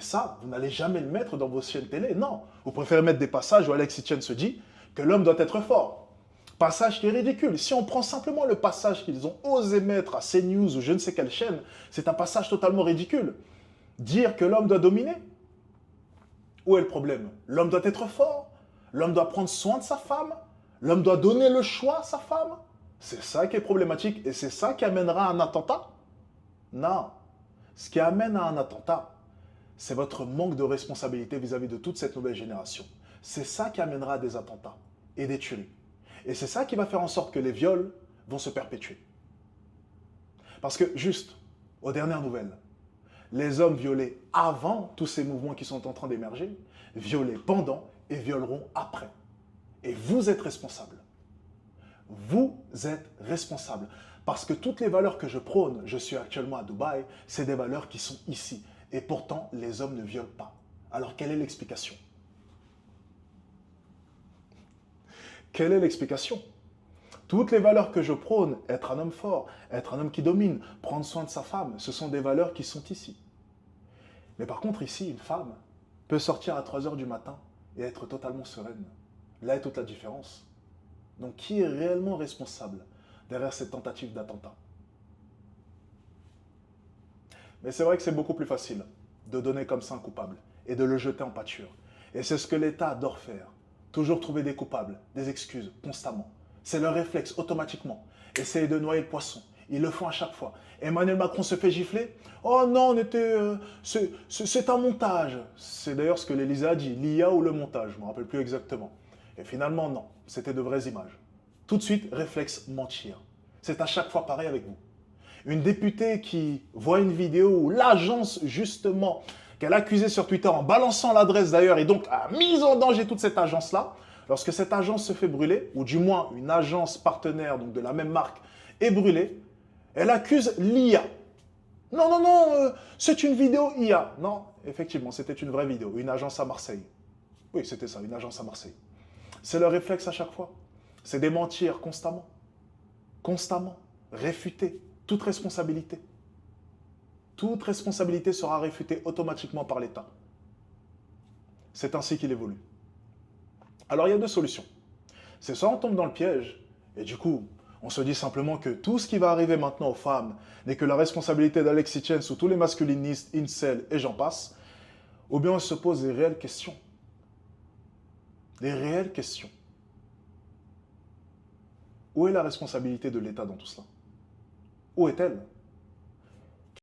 ça, vous n'allez jamais le mettre dans vos chaînes télé. Non, vous préférez mettre des passages où Alexis Chen se dit que l'homme doit être fort. Passage qui est ridicule. Si on prend simplement le passage qu'ils ont osé mettre à CNews ou je ne sais quelle chaîne, c'est un passage totalement ridicule. Dire que l'homme doit dominer. Où est le problème? L'homme doit être fort. L'homme doit prendre soin de sa femme. L'homme doit donner le choix à sa femme. C'est ça qui est problématique et c'est ça qui amènera à un attentat? Non. Ce qui amène à un attentat, c'est votre manque de responsabilité vis-à-vis de toute cette nouvelle génération. C'est ça qui amènera à des attentats et des tueries. Et c'est ça qui va faire en sorte que les viols vont se perpétuer. Parce que, juste, aux dernières nouvelles, les hommes violés avant tous ces mouvements qui sont en train d'émerger, violés pendant et violeront après. Et vous êtes responsable. Vous êtes responsable. Parce que toutes les valeurs que je prône, je suis actuellement à Dubaï, c'est des valeurs qui sont ici. Et pourtant, les hommes ne violent pas. Alors, quelle est l'explication? Quelle est l'explication? Toutes les valeurs que je prône, être un homme fort, être un homme qui domine, prendre soin de sa femme, ce sont des valeurs qui sont ici. Mais par contre, ici, une femme peut sortir à 3 heures du matin et être totalement sereine. Là est toute la différence. Donc, qui est réellement responsable derrière cette tentative d'attentat? Mais c'est vrai que c'est beaucoup plus facile de donner comme ça un coupable et de le jeter en pâture. Et c'est ce que l'État adore faire. Toujours trouver des coupables, des excuses, constamment. C'est leur réflexe, automatiquement. Essayer de noyer le poisson. Ils le font à chaque fois. Emmanuel Macron se fait gifler. Oh non, c'est un montage. C'est d'ailleurs ce que l'Élysée a dit, l'IA ou le montage, je ne me rappelle plus exactement. Et finalement, non, c'était de vraies images. Tout de suite, réflexe mentir. C'est à chaque fois pareil avec vous. Une députée qui voit une vidéo où l'agence, justement, qu'elle accusait sur Twitter en balançant l'adresse d'ailleurs et donc a mis en danger toute cette agence-là, lorsque cette agence se fait brûler, ou du moins une agence partenaire donc de la même marque est brûlée, elle accuse l'IA. Non, non, non, c'est une vidéo IA. Non, effectivement, c'était une vraie vidéo, une agence à Marseille. Oui, c'était ça, une agence à Marseille. C'est leur réflexe à chaque fois. C'est de mentir constamment. Constamment. Réfuter toute responsabilité. Toute responsabilité sera réfutée automatiquement par l'État. C'est ainsi qu'il évolue. Alors il y a deux solutions. C'est soit on tombe dans le piège, et du coup, on se dit simplement que tout ce qui va arriver maintenant aux femmes n'est que la responsabilité d'Alexis Chen ou tous les masculinistes, incel et j'en passe, ou bien on se pose des réelles questions. Des réelles questions. Où est la responsabilité de l'État dans tout cela? Où est-elle?